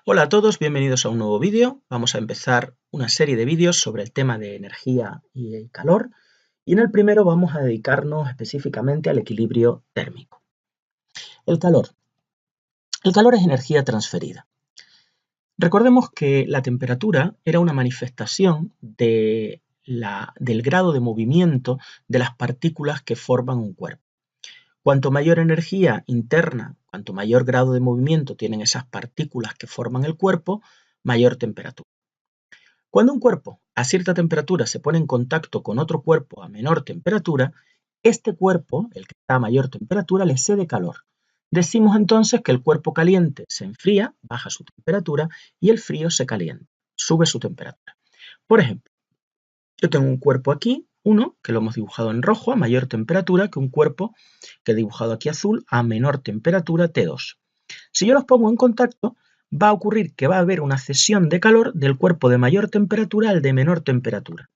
Hola a todos, bienvenidos a un nuevo vídeo. Vamos a empezar una serie de vídeos sobre el tema de energía y calor. Y en el primero vamos a dedicarnos específicamente al equilibrio térmico. El calor. El calor es energía transferida. Recordemos que la temperatura era una manifestación del grado de movimiento de las partículas que forman un cuerpo. Cuanto mayor energía interna, cuanto mayor grado de movimiento tienen esas partículas que forman el cuerpo, mayor temperatura. Cuando un cuerpo a cierta temperatura se pone en contacto con otro cuerpo a menor temperatura, este cuerpo, el que está a mayor temperatura, le cede calor. Decimos entonces que el cuerpo caliente se enfría, baja su temperatura, y el frío se calienta, sube su temperatura. Por ejemplo, yo tengo un cuerpo aquí, uno, que lo hemos dibujado en rojo, a mayor temperatura, que un cuerpo que he dibujado aquí azul, a menor temperatura, T2. Si yo los pongo en contacto, va a ocurrir que va a haber una cesión de calor del cuerpo de mayor temperatura al de menor temperatura.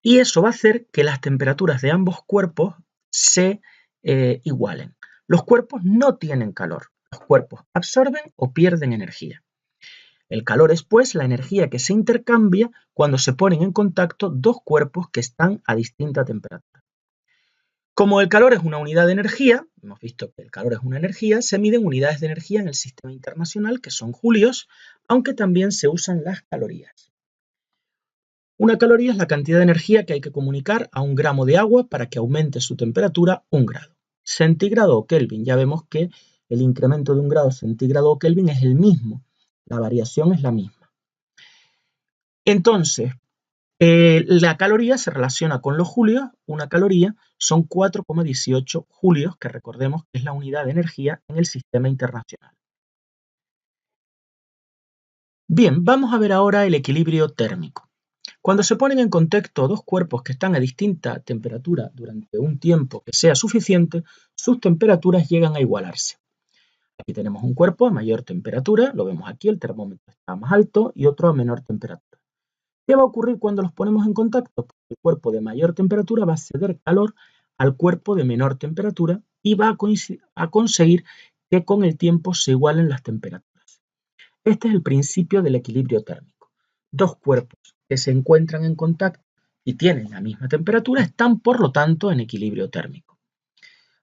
Y eso va a hacer que las temperaturas de ambos cuerpos se igualen. Los cuerpos no tienen calor. Los cuerpos absorben o pierden energía. El calor es, pues, la energía que se intercambia cuando se ponen en contacto dos cuerpos que están a distinta temperatura. Como el calor es una unidad de energía, hemos visto que el calor es una energía, se miden unidades de energía en el sistema internacional, que son julios, aunque también se usan las calorías. Una caloría es la cantidad de energía que hay que comunicar a un gramo de agua para que aumente su temperatura 1 grado. Centígrado o Kelvin, ya vemos que el incremento de 1 grado centígrado o Kelvin es el mismo, la variación es la misma. Entonces, la caloría se relaciona con los julios. Una caloría son 4,18 julios, que recordemos que es la unidad de energía en el sistema internacional. Bien, vamos a ver ahora el equilibrio térmico. Cuando se ponen en contacto dos cuerpos que están a distinta temperatura durante un tiempo que sea suficiente, sus temperaturas llegan a igualarse. Aquí tenemos un cuerpo a mayor temperatura, lo vemos aquí, el termómetro está más alto, y otro a menor temperatura. ¿Qué va a ocurrir cuando los ponemos en contacto? El cuerpo de mayor temperatura va a ceder calor al cuerpo de menor temperatura y va a conseguir que con el tiempo se igualen las temperaturas. Este es el principio del equilibrio térmico. Dos cuerpos que se encuentran en contacto y tienen la misma temperatura están, por lo tanto, en equilibrio térmico.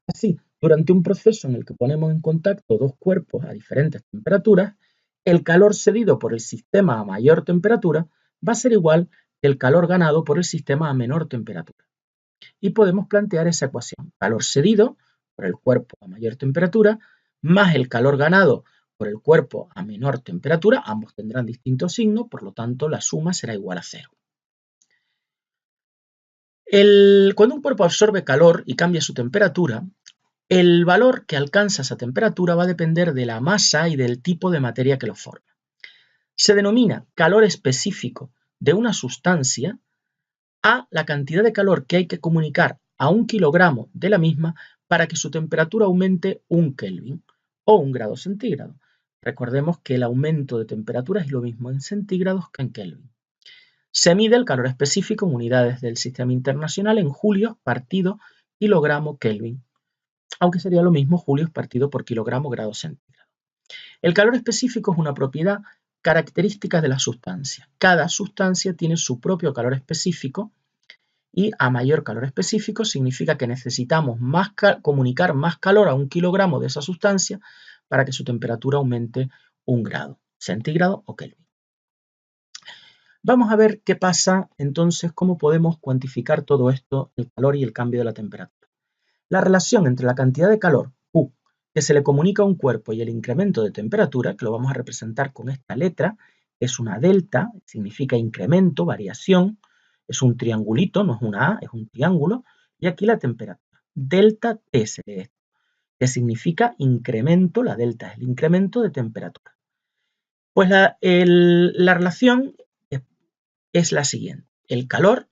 Así, durante un proceso en el que ponemos en contacto dos cuerpos a diferentes temperaturas, el calor cedido por el sistema a mayor temperatura va a ser igual que el calor ganado por el sistema a menor temperatura. Y podemos plantear esa ecuación: calor cedido por el cuerpo a mayor temperatura más el calor ganado por el cuerpo a menor temperatura, ambos tendrán distinto signo, por lo tanto la suma será igual a 0. Cuando un cuerpo absorbe calor y cambia su temperatura, el valor que alcanza esa temperatura va a depender de la masa y del tipo de materia que lo forma. Se denomina calor específico de una sustancia a la cantidad de calor que hay que comunicar a 1 kilogramo de la misma para que su temperatura aumente 1 Kelvin o 1 grado centígrado. Recordemos que el aumento de temperatura es lo mismo en centígrados que en Kelvin. Se mide el calor específico en unidades del sistema internacional en julios partido kilogramo Kelvin, aunque sería lo mismo julios partido por kilogramo grado centígrado. El calor específico es una propiedad característica de la sustancia. Cada sustancia tiene su propio calor específico, y a mayor calor específico significa que necesitamos comunicar más calor a 1 kilogramo de esa sustancia para que su temperatura aumente 1 grado centígrado o Kelvin. Vamos a ver qué pasa entonces, cómo podemos cuantificar todo esto, el calor y el cambio de la temperatura. La relación entre la cantidad de calor, Q, que se le comunica a un cuerpo, y el incremento de temperatura, que lo vamos a representar con esta letra, es una delta, significa incremento, variación, es un triangulito, no es una A, es un triángulo, y aquí la temperatura. Delta T se lee esto, que significa incremento, la delta es el incremento de temperatura. Pues la relación es la siguiente: el calor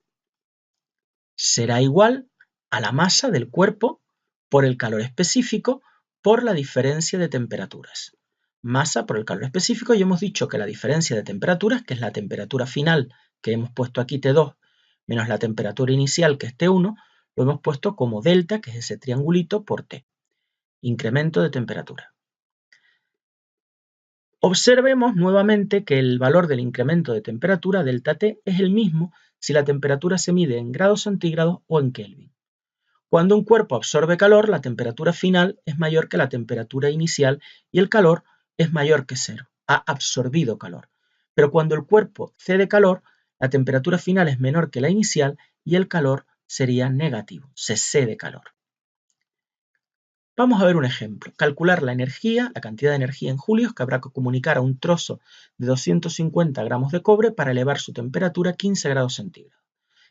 será igual a la masa del cuerpo por el calor específico por la diferencia de temperaturas. Masa por el calor específico, y hemos dicho que la diferencia de temperaturas, que es la temperatura final que hemos puesto aquí T2, menos la temperatura inicial, que es T1, lo hemos puesto como delta, que es ese triangulito, por T. Incremento de temperatura. Observemos nuevamente que el valor del incremento de temperatura, delta T, es el mismo si la temperatura se mide en grados centígrados o en Kelvin. Cuando un cuerpo absorbe calor, la temperatura final es mayor que la temperatura inicial y el calor es mayor que cero. Ha absorbido calor. Pero cuando el cuerpo cede calor, la temperatura final es menor que la inicial y el calor sería negativo. Se cede calor. Vamos a ver un ejemplo. Calcular la energía, la cantidad de energía en julios que habrá que comunicar a un trozo de 250 gramos de cobre para elevar su temperatura a 15 grados centígrados.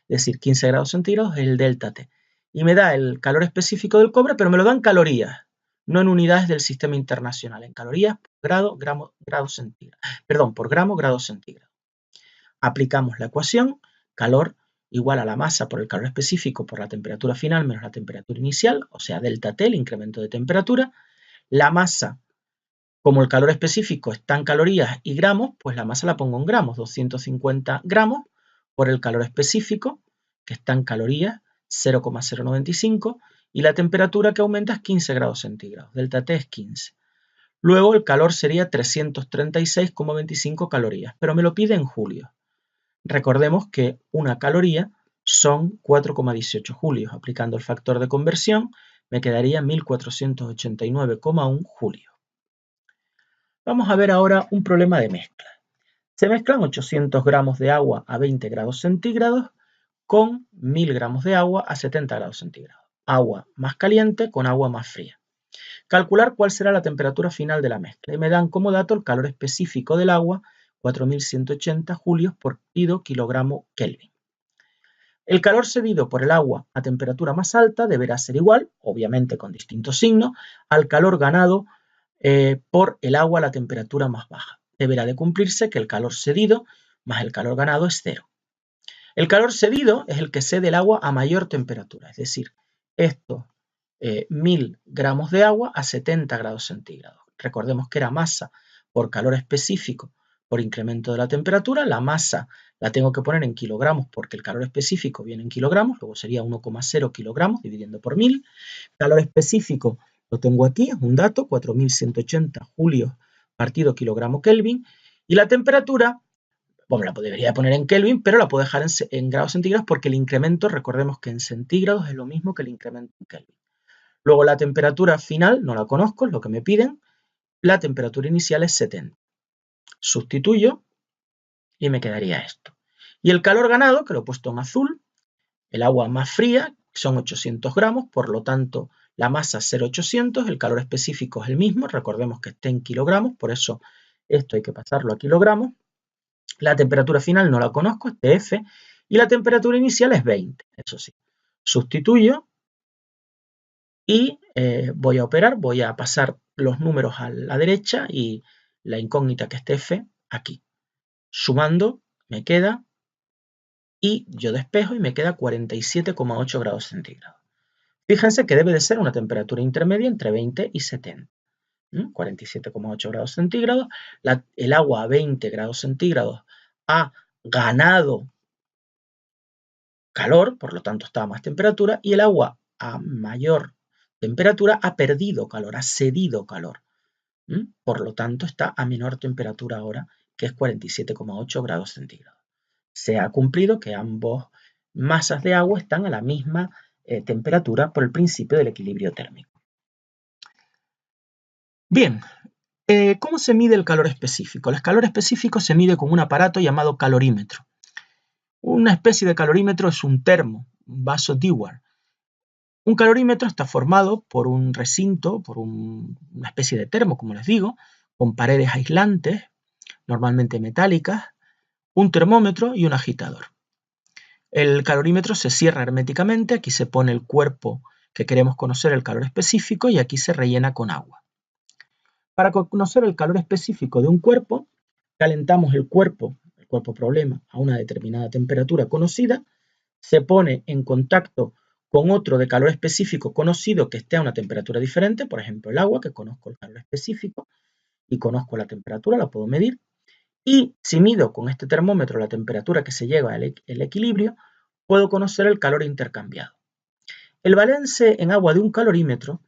Es decir, 15 grados centígrados es el delta T. Y me da el calor específico del cobre, pero me lo da en calorías, no en unidades del sistema internacional, en calorías por grado centígrado. Perdón, por gramo, grado centígrado. Aplicamos la ecuación, calor igual a la masa por el calor específico por la temperatura final menos la temperatura inicial, o sea, delta T, el incremento de temperatura. La masa, como el calor específico está en calorías y gramos, pues la masa la pongo en gramos, 250 gramos por el calor específico, que está en calorías, 0,095, y la temperatura que aumenta es 15 grados centígrados, delta T es 15. Luego el calor sería 336,25 calorías, pero me lo pide en julios. Recordemos que una caloría son 4,18 julios. Aplicando el factor de conversión, me quedaría 1489,1 julios. Vamos a ver ahora un problema de mezcla. Se mezclan 800 gramos de agua a 20 grados centígrados con 1000 gramos de agua a 70 grados centígrados. Agua más caliente con agua más fría. Calcular cuál será la temperatura final de la mezcla. Y me dan como dato el calor específico del agua, 4180 julios por kilogramo Kelvin. El calor cedido por el agua a temperatura más alta deberá ser igual, obviamente con distintos signos, al calor ganado por el agua a la temperatura más baja. Deberá de cumplirse que el calor cedido más el calor ganado es cero. El calor cedido es el que cede el agua a mayor temperatura, es decir, estos 1000 gramos de agua a 70 grados centígrados. Recordemos que era masa por calor específico por incremento de la temperatura. La masa la tengo que poner en kilogramos porque el calor específico viene en kilogramos, luego sería 1,0 kilogramos dividiendo por 1000. Calor específico lo tengo aquí, es un dato, 4180 julios partido kilogramo Kelvin. Y la temperatura, bueno, la debería poner en Kelvin, pero la puedo dejar en grados centígrados porque el incremento, recordemos que en centígrados es lo mismo que el incremento en Kelvin. Luego la temperatura final, no la conozco, es lo que me piden. La temperatura inicial es 70. Sustituyo y me quedaría esto. Y el calor ganado, que lo he puesto en azul, el agua más fría, son 800 gramos, por lo tanto la masa es 0,800, el calor específico es el mismo, recordemos que está en kilogramos, por eso esto hay que pasarlo a kilogramos. La temperatura final no la conozco, es TF, y la temperatura inicial es 20, eso sí. Sustituyo y voy a operar, voy a pasar los números a la derecha y la incógnita que es TF aquí. Sumando me queda y yo despejo y me queda 47,8 grados centígrados. Fíjense que debe de ser una temperatura intermedia entre 20 y 70. 47,8 grados centígrados. El agua a 20 grados centígrados ha ganado calor, por lo tanto está a más temperatura, y el agua a mayor temperatura ha perdido calor, ha cedido calor. Por lo tanto está a menor temperatura ahora, que es 47,8 grados centígrados. Se ha cumplido que ambas masas de agua están a la misma temperatura por el principio del equilibrio térmico. Bien, ¿cómo se mide el calor específico? El calor específico se mide con un aparato llamado calorímetro. Una especie de calorímetro es un termo, un vaso Dewar. Un calorímetro está formado por un recinto, por una especie de termo, como les digo, con paredes aislantes, normalmente metálicas, un termómetro y un agitador. El calorímetro se cierra herméticamente, aquí se pone el cuerpo que queremos conocer, el calor específico, y aquí se rellena con agua. Para conocer el calor específico de un cuerpo, calentamos el cuerpo problema, a una determinada temperatura conocida, se pone en contacto con otro de calor específico conocido que esté a una temperatura diferente, por ejemplo el agua, que conozco el calor específico y conozco la temperatura, la puedo medir, y si mido con este termómetro la temperatura que se lleva al equilibrio, puedo conocer el calor intercambiado. El balance en agua de un calorímetro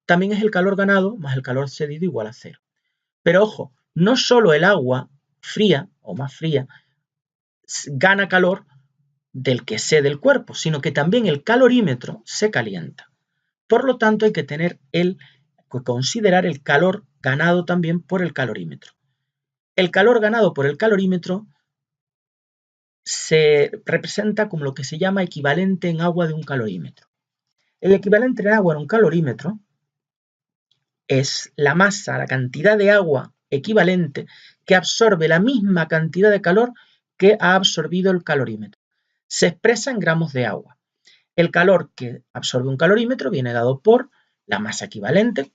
también es el calor ganado más el calor cedido igual a 0. Pero ojo, no solo el agua fría o más fría gana calor del que cede el cuerpo, sino que también el calorímetro se calienta. Por lo tanto, hay que considerar el calor ganado también por el calorímetro. El calor ganado por el calorímetro se representa como lo que se llama equivalente en agua de un calorímetro. El equivalente en agua de un calorímetro es la masa, la cantidad de agua equivalente que absorbe la misma cantidad de calor que ha absorbido el calorímetro. Se expresa en gramos de agua. El calor que absorbe un calorímetro viene dado por la masa equivalente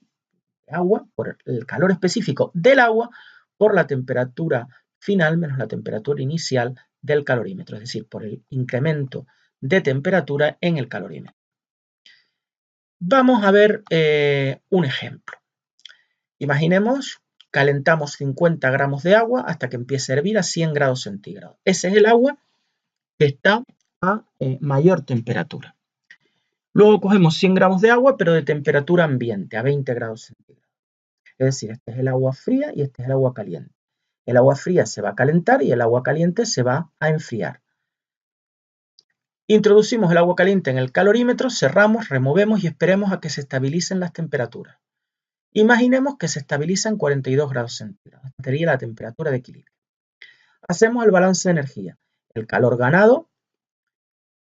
de agua, por el calor específico del agua, por la temperatura final menos la temperatura inicial del calorímetro, es decir, por el incremento de temperatura en el calorímetro. Vamos a ver un ejemplo. Imaginemos, calentamos 50 gramos de agua hasta que empiece a hervir a 100 grados centígrados. Ese es el agua que está a mayor temperatura. Luego cogemos 100 gramos de agua, pero de temperatura ambiente, a 20 grados centígrados. Es decir, este es el agua fría y este es el agua caliente. El agua fría se va a calentar y el agua caliente se va a enfriar. Introducimos el agua caliente en el calorímetro, cerramos, removemos y esperemos a que se estabilicen las temperaturas. Imaginemos que se estabiliza en 42 grados centígrados. Esta sería la temperatura de equilibrio. Hacemos el balance de energía. El calor ganado.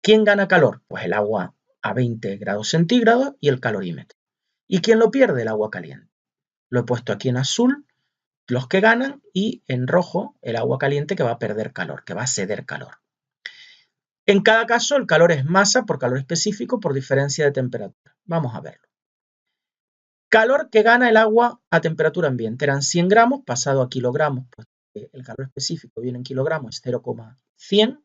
¿Quién gana calor? Pues el agua a 20 grados centígrados y el calorímetro. ¿Y quién lo pierde? El agua caliente. Lo he puesto aquí en azul, los que ganan, y en rojo el agua caliente que va a perder calor, que va a ceder calor. En cada caso el calor es masa por calor específico por diferencia de temperatura. Vamos a verlo. Calor que gana el agua a temperatura ambiente. Eran 100 gramos pasado a kilogramos, pues el calor específico viene en kilogramos, es 0,100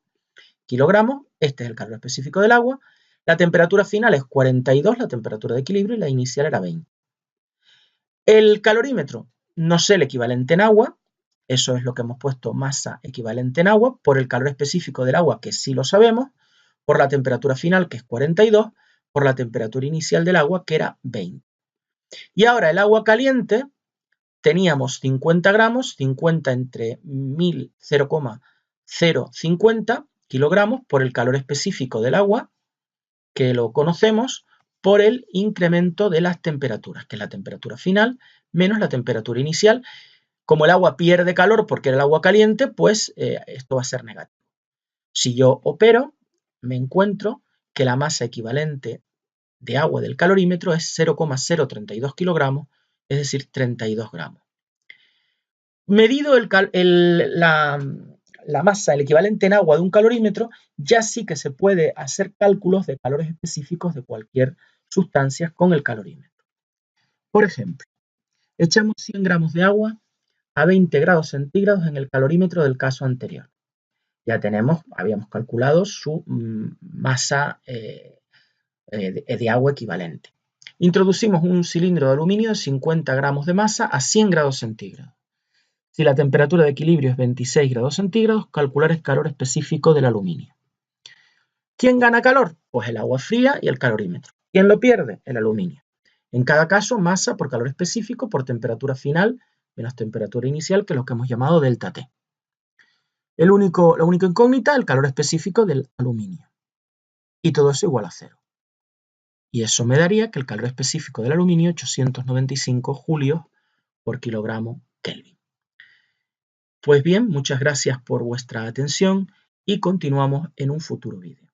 kilogramos. Este es el calor específico del agua. La temperatura final es 42, la temperatura de equilibrio, y la inicial era 20. El calorímetro, no sé el equivalente en agua, eso es lo que hemos puesto, masa equivalente en agua, por el calor específico del agua, que sí lo sabemos, por la temperatura final, que es 42, por la temperatura inicial del agua, que era 20. Y ahora el agua caliente, teníamos 50 gramos, 50 entre 1000, 0,050 kilogramos por el calor específico del agua, que lo conocemos, por el incremento de las temperaturas, que es la temperatura final menos la temperatura inicial. Como el agua pierde calor porque era el agua caliente, pues esto va a ser negativo. Si yo opero, me encuentro que la masa equivalente de agua del calorímetro es 0,032 kilogramos, es decir, 32 gramos. Medido la masa, el equivalente en agua de un calorímetro, ya sí que se puede hacer cálculos de calores específicos de cualquier sustancia con el calorímetro. Por ejemplo, echamos 100 gramos de agua a 20 grados centígrados en el calorímetro del caso anterior. Ya habíamos calculado su masa de agua equivalente. Introducimos un cilindro de aluminio de 50 gramos de masa a 100 grados centígrados. Si la temperatura de equilibrio es 26 grados centígrados, calcular el calor específico del aluminio. ¿Quién gana calor? Pues el agua fría y el calorímetro. ¿Quién lo pierde? El aluminio. En cada caso, masa por calor específico por temperatura final menos temperatura inicial, que es lo que hemos llamado delta T. La única incógnita, el calor específico del aluminio. Y todo eso igual a 0. Y eso me daría que el calor específico del aluminio, 895 julios por kilogramo Kelvin. Pues bien, muchas gracias por vuestra atención y continuamos en un futuro vídeo.